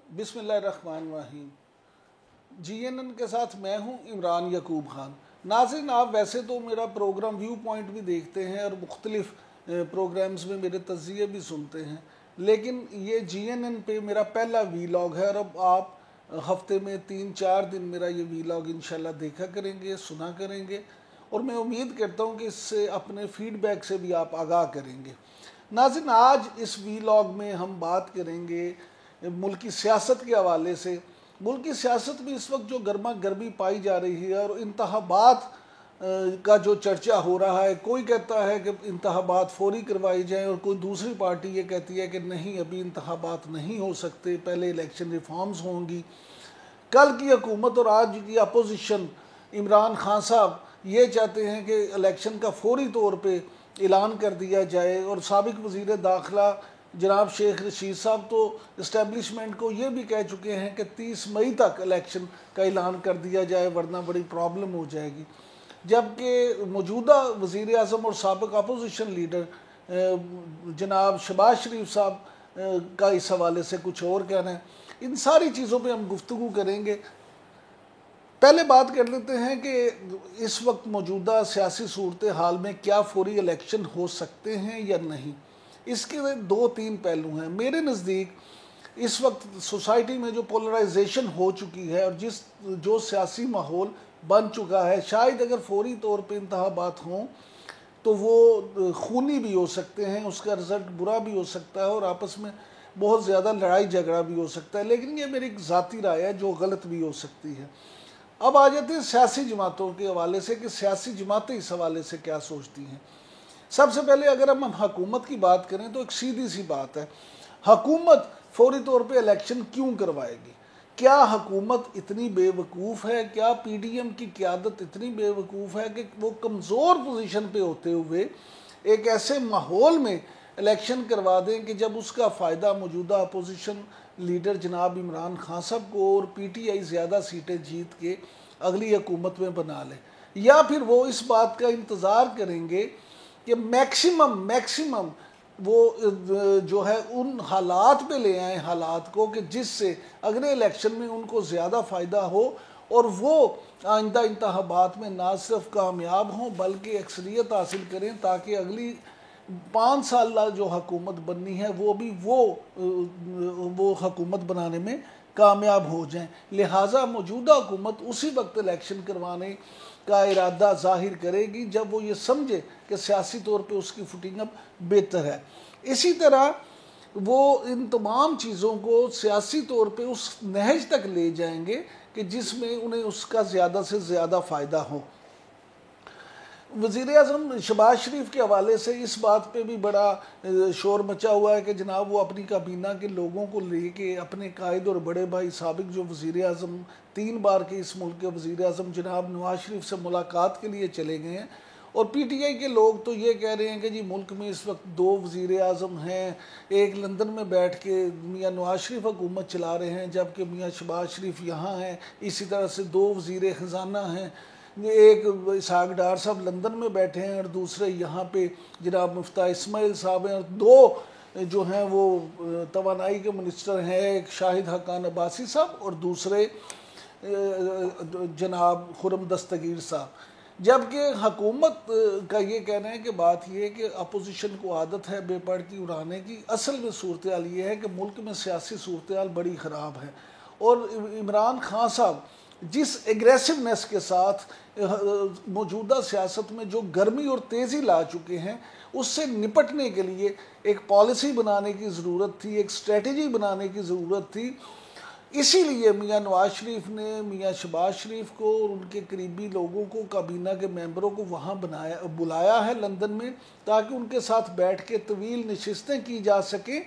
बिस्मिल्लाहिर्रहमानिर्रहीम। GNN के साथ मैं हूं इमरान यकूब ख़ान। नाज़रीन, आप वैसे तो मेरा प्रोग्राम व्यू पॉइंट भी देखते हैं और मुख्तलिफ प्रोग्राम्स में मेरे तज़किये भी सुनते हैं, लेकिन ये GNN पे मेरा पहला वीलॉग है और अब आप हफ्ते में 3-4 दिन मेरा ये वीलॉग इंशाल्लाह देखा करेंगे, सुना करेंगे और मैं उम्मीद करता हूँ कि इससे अपने फीडबैक से भी आप आगाह करेंगे। नाज़रीन, आज इस वीलॉग में हम बात करेंगे मुल्की सियासत के हवाले से। मुल्की सियासत में इस वक्त जो गर्मा गर्मी पाई जा रही है और इंतखाबात का जो चर्चा हो रहा है, कोई कहता है कि इंतखाबात फौरी करवाई जाएं और कोई दूसरी पार्टी ये कहती है कि नहीं, अभी इंतखाबात नहीं हो सकते, पहले इलेक्शन रिफॉर्म्स होंगी। कल की हुकूमत और आज की अपोजिशन इमरान खान साहब ये चाहते हैं कि इलेक्शन का फौरी तौर पे ऐलान कर दिया जाए और साबिक वज़ीर दाखिला जनाब शेख रशीद साहब तो इस्टेब्लिशमेंट को ये भी कह चुके हैं कि 30 मई तक इलेक्शन का ऐलान कर दिया जाए वरना बड़ी प्रॉब्लम हो जाएगी। जबकि मौजूदा वज़ीर आज़म और साबिक अपोजिशन लीडर जनाब शहबाज शरीफ साहब का इस हवाले से कुछ और कहना है। इन सारी चीज़ों पे हम गुफ्तगू करेंगे। पहले बात कर लेते हैं कि इस वक्त मौजूदा सियासी सूरत हाल में क्या फौरी इलेक्शन हो सकते हैं या नहीं। इसके 2-3 पहलू हैं। मेरे नज़दीक इस वक्त सोसाइटी में जो पोलराइजेशन हो चुकी है और जो सियासी माहौल बन चुका है, शायद अगर फौरी तौर पे इंतखाबात हों तो वो खूनी भी हो सकते हैं, उसका रिज़ल्ट बुरा भी हो सकता है और आपस में बहुत ज़्यादा लड़ाई झगड़ा भी हो सकता है। लेकिन ये मेरी एक ज़ाती राय है जो गलत भी हो सकती है। अब आ जाते हैं सियासी जमातों के हवाले से कि सियासी जमातें इस हवाले से क्या सोचती हैं। सबसे पहले अगर हम हुकूमत की बात करें तो एक सीधी सी बात है, हुकूमत फौरी तौर पे इलेक्शन क्यों करवाएगी? क्या हुकूमत इतनी बेवकूफ़ है? क्या PDM की क़यादत इतनी बेवकूफ़ है कि वो कमज़ोर पोजीशन पे होते हुए एक ऐसे माहौल में इलेक्शन करवा दें कि जब उसका फ़ायदा मौजूदा अपोजिशन लीडर जनाब इमरान खान साहब को और PTI ज़्यादा सीटें जीत के अगली हुकूमत में बना ले, या फिर वो इस बात का इंतज़ार करेंगे कि मैक्सिमम वो जो है उन हालात पे ले आए हालात को कि जिससे अगले इलेक्शन में उनको ज़्यादा फ़ायदा हो और वो आइंदा इंतखाबात में ना सिर्फ कामयाब हों बल्कि अक्सरियत हासिल करें ताकि अगली 5 साल जो हुकूमत बननी है वो भी वो हुकूमत बनाने में कामयाब हो जाएं। लिहाजा मौजूदा हुकूमत उसी वक्त इलेक्शन करवाने का इरादा जाहिर करेगी जब वो ये समझे कि सियासी तौर पे उसकी फुटिंग अब बेहतर है। इसी तरह वो इन तमाम चीज़ों को सियासी तौर पे उस नहज तक ले जाएंगे कि जिसमें उन्हें उसका ज़्यादा से ज़्यादा फ़ायदा हो। वज़ीर आज़म शहबाज शरीफ के हवाले से इस बात पे भी बड़ा शोर मचा हुआ है कि जनाब वो अपनी काबीना के लोगों को लेके अपने कायद और बड़े भाई साबिक जो वज़ीर आज़म 3 बार के इस मुल्क के वज़ीर आज़म जनाब नवाज शरीफ से मुलाकात के लिए चले गए हैं। और PTI के लोग तो ये कह रहे हैं कि जी मुल्क में इस वक्त 2 वज़ीर आज़म हैं, एक लंदन में बैठ के मियाँ नवाज शरीफ हुकूमत चला रहे हैं जबकि मियाँ शहबाज शरीफ यहाँ हैं। इसी तरह से 2 वज़ीर ख़जाना हैं, एक इसहाक डार साहब लंदन में बैठे हैं और दूसरे यहाँ पे जनाब मुफ्ता इस्माइल साहब हैं और 2 जो हैं वो तवानाई के मिनिस्टर हैं, एक शाहिद हकान अब्बासी साहब और दूसरे जनाब खुरम दस्तगीर साहब। जबकि हुकूमत का ये कहना है कि बात यह है कि अपोजिशन को आदत है बेपड़ की उड़ाने की। असल में सूरत हाल ये है कि मुल्क में सियासी सूरत हाल बड़ी ख़राब है और इमरान खान साहब जिस एग्रेसिवनेस के साथ मौजूदा सियासत में जो गर्मी और तेज़ी ला चुके हैं उससे निपटने के लिए एक पॉलिसी बनाने की ज़रूरत थी, एक स्ट्रेटजी बनाने की ज़रूरत थी। इसीलिए मियाँ नवाज शरीफ ने मियाँ शहबाज शरीफ को और उनके करीबी लोगों को, काबीना के मेंबरों को वहाँ बुलाया है लंदन में ताकि उनके साथ बैठ के तवील नशिस्तें की जा सकें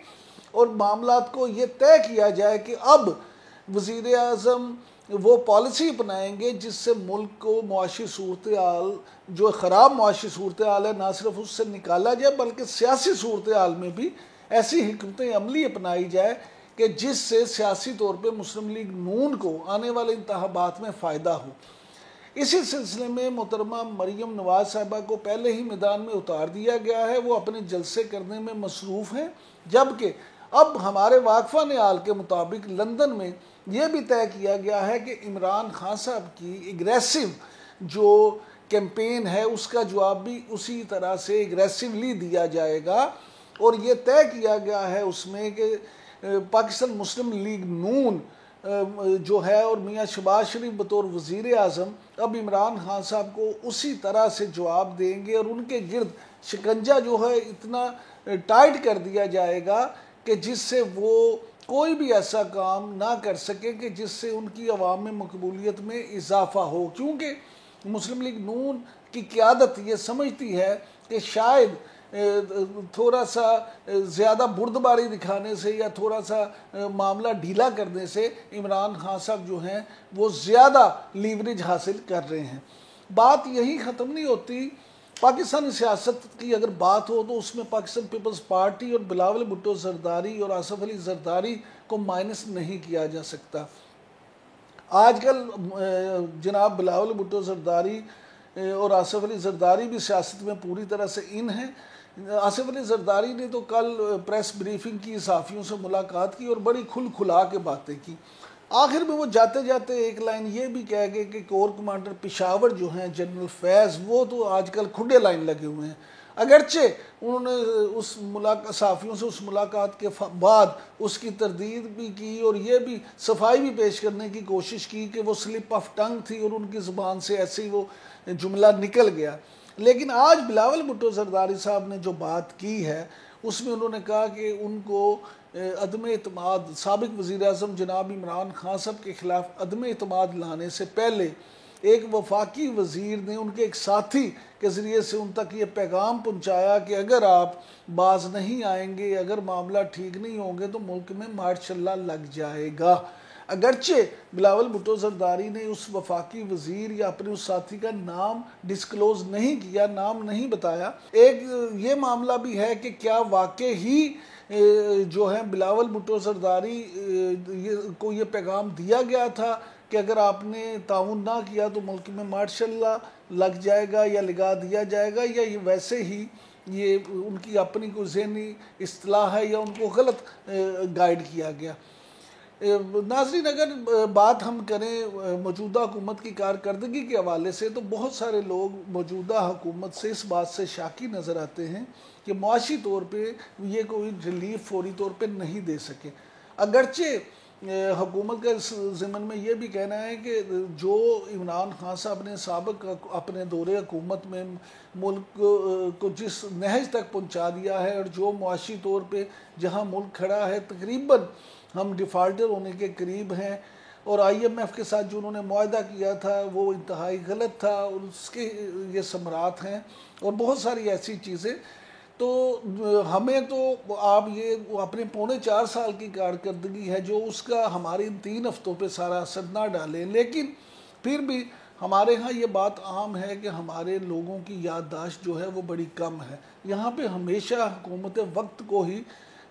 और मामलात को ये तय किया जाए कि अब वज़ीर आज़म वो पॉलिसी अपनाएंगे जिससे मुल्क को मुआशी सूरत हाल जो ख़राब मुआशी सूरत हाल है ना सिर्फ उससे निकाला जाए बल्कि सियासी सूरत हाल में भी ऐसी हिकमत अमली अपनाई जाए कि जिससे सियासी तौर पे मुस्लिम लीग नून को आने वाले इंतखाबात में फ़ायदा हो। इसी सिलसिले में मोहतरमा मरियम नवाज साहिबा को पहले ही मैदान में उतार दिया गया है, वो अपने जलसे करने में मसरूफ़ हैं। जबकि अब हमारे वाकफा निहाल के मुताबिक लंदन में ये भी तय किया गया है कि इमरान खान साहब की एग्रेसिव जो कैंपेन है उसका जवाब भी उसी तरह से एग्रेसिवली दिया जाएगा। और ये तय किया गया है उसमें कि पाकिस्तान मुस्लिम लीग नून जो है और मियाँ शहबाज शरीफ बतौर वज़ीर आज़म अब इमरान खान साहब को उसी तरह से जवाब देंगे और उनके गिर्द शिकंजा जो है इतना टाइट कर दिया जाएगा कि जिससे वो कोई भी ऐसा काम ना कर सके कि जिससे उनकी अवाम में मकबूलियत में इजाफा हो, क्योंकि मुस्लिम लीग नून की क़यादत ये समझती है कि शायद थोड़ा सा ज़्यादा बुर्दबारी दिखाने से या थोड़ा सा मामला ढीला करने से इमरान खान साहब जो हैं वो ज़्यादा लीवरेज हासिल कर रहे हैं। बात यही ख़त्म नहीं होती। पाकिस्तानी सियासत की अगर बात हो तो उसमें पाकिस्तान पीपल्स पार्टी और बिलावल भुट्टो जरदारी और आसफ अली जरदारी को माइनस नहीं किया जा सकता। आजकल जनाब बिलावल भुट्टो जरदारी और आसफ अली जरदारी भी सियासत में पूरी तरह से इन हैं। आसिफ अली जरदारी ने तो कल प्रेस ब्रीफिंग की, सहाफ़ियों से मुलाकात की और बड़ी खुल खुला के बातें की। आखिर में वो जाते जाते एक लाइन ये भी कह गए कि कोर कमांडर पेशावर जो हैं जनरल फैज़ वो तो आजकल खुले लाइन लगे हुए हैं। अगरचे उन्होंने उस सहाफ़ियों से उस मुलाकात के बाद उसकी तरदीद भी की और ये भी सफाई भी पेश करने की कोशिश की कि वो स्लिप ऑफ टंग थी और उनकी ज़ुबान से ऐसे ही वो जुमला निकल गया। लेकिन आज बिलावल भुट्टो जरदारी साहब ने जो बात की है उसमें उन्होंने कहा कि उनको अदम एतमाद साबिक़ वज़ीर आज़म जनाब इमरान खान साहब के ख़िलाफ़ अदम एतमाद लाने से पहले एक वफाकी वज़ीर ने उनके एक साथी के ज़रिए से उन तक ये पैगाम पहुँचाया कि अगर आप बाज नहीं आएंगे, अगर मामला ठीक नहीं होंगे तो मुल्क में मार्शल्ला लग जाएगा। अगरचे बिलावल भुट्टो जरदारी ने उस वफाकी वज़ीर या अपने उस साथी का नाम डिस्क्लोज़ नहीं किया, नाम नहीं बताया। एक ये मामला भी है कि क्या वाकई ही जो है बिलावल भुट्टो जरदारी को ये पैगाम दिया गया था कि अगर आपने ताउन ना किया तो मुल्क में मार्शल्ला लग जाएगा या लगा दिया जाएगा, या ये वैसे ही ये उनकी अपनी कोई ज़हनी इस्तिलाह है या उनको गलत गाइड किया गया। नाज़रीन, अगर बात हम करें मौजूदा हुकूमत की कारकर्दगी के हवाले से तो बहुत सारे लोग मौजूदा हुकूमत से इस बात से शाकी नज़र आते हैं कि मुआशी तौर पे ये कोई रिलीफ फौरी तौर पे नहीं दे सके। अगरचे हुकूमत का इस ज़िमन में ये भी कहना है कि जो इमरान खान साहब ने साबिक़ अपने दौरे हुकूमत में मुल्क को जिस नहज तक पहुँचा दिया है और जो मुआशी तौर पर जहाँ मुल्क खड़ा है तकरीबन हम डिफ़ाल्टर होने के करीब हैं, और IMF के साथ जो उन्होंने मुआहदा किया था वो इंतहाई गलत था और उसके ये समरात हैं और बहुत सारी ऐसी चीज़ें। तो हमें तो आप ये अपने 4.25 साल की कारकर्दगी है जो उसका हमारे इन 3 हफ्तों पे सारा असर ना डालें, लेकिन फिर भी हमारे यहाँ ये बात आम है कि हमारे लोगों की याददाश्त जो है वो बड़ी कम है। यहाँ पे हमेशा हुकूमत वक्त को ही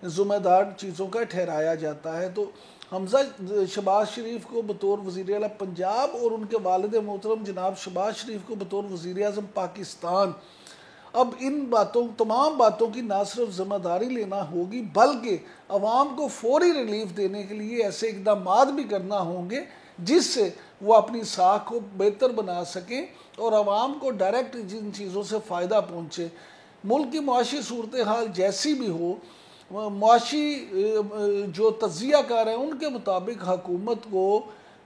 ज़िम्मेदार चीज़ों का ठहराया जाता है। तो हमज़ा शहबाज शरीफ को बतौर वज़ीर आला पंजाब और उनके वालिद मोहतरम जनाब शहबाज शरीफ को बतौर वज़ीर आज़म पाकिस्तान अब इन तमाम बातों की ना सिर्फ ज़िम्मेदारी लेना होगी बल्कि अवाम को फौरी रिलीफ देने के लिए ऐसे इक़दाम भी करना होंगे जिससे वो अपनी साख को बेहतर बना सकें और अवाम को डायरेक्ट जिन चीज़ों से फ़ायदा पहुँचे। मुल्क की मुआशी सूरत हाल जैसी भी हो, मुआशी जो तज्ज़ियाकार हैं उनके मुताबिक हुकूमत को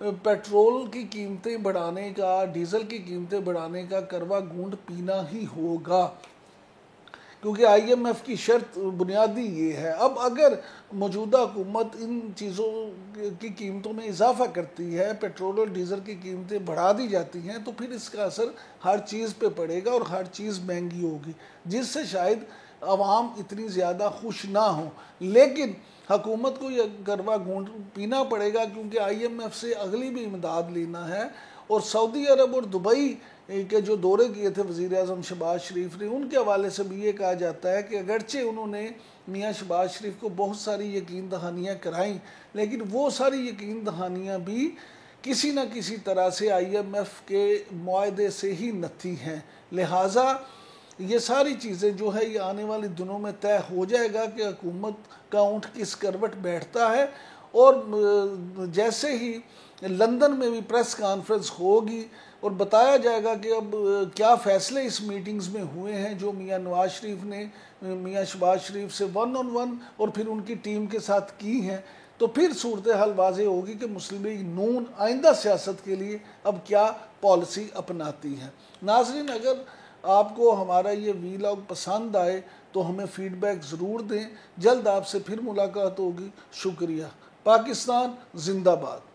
पेट्रोल की कीमतें बढ़ाने का, डीज़ल की कीमतें बढ़ाने का करवा गूंद पीना ही होगा, क्योंकि IMF की शर्त बुनियादी ये है। अब अगर मौजूदा हुकूमत इन चीज़ों की कीमतों में इजाफा करती है, पेट्रोल और डीज़ल की कीमतें बढ़ा दी जाती हैं, तो फिर इसका असर हर चीज़ पे पड़ेगा और हर चीज़ महंगी होगी, जिससे शायद अवाम इतनी ज़्यादा खुश ना हो। लेकिन हुकूमत को यह करवा घूंट पीना पड़ेगा क्योंकि IMF से अगली भी इमदाद लेना है। और सऊदी अरब और दुबई के जो दौरे किए थे वज़ीर आज़म शहबाज शरीफ ने, उनके हवाले से भी ये कहा जाता है कि अगरचे उन्होंने मियाँ शहबाज शरीफ को बहुत सारी यकीन दहानियाँ कराईं, लेकिन वो सारी यकीन दहानियाँ भी किसी न किसी तरह से IMF के मुआहदे से ही नथी हैं। लिहाजा ये सारी चीज़ें जो है ये आने वाले दिनों में तय हो जाएगा कि हुकूमत का ऊँट किस करवट बैठता है। और जैसे ही लंदन में भी प्रेस कॉन्फ्रेंस होगी और बताया जाएगा कि अब क्या फ़ैसले इस मीटिंग्स में हुए हैं जो मियाँ नवाज शरीफ ने मियाँ शहबाज शरीफ से 1-on-1 और फिर उनकी टीम के साथ की हैं, तो फिर सूरत हाल वाज़ेह होगी कि मुस्लिम लीग नून आइंदा सियासत के लिए अब क्या पॉलिसी अपनाती है। नाज़रीन, अगर आपको हमारा ये वीलॉग पसंद आए तो हमें फ़ीडबैक ज़रूर दें। जल्द आपसे फिर मुलाकात होगी। शुक्रिया। पाकिस्तान जिंदाबाद।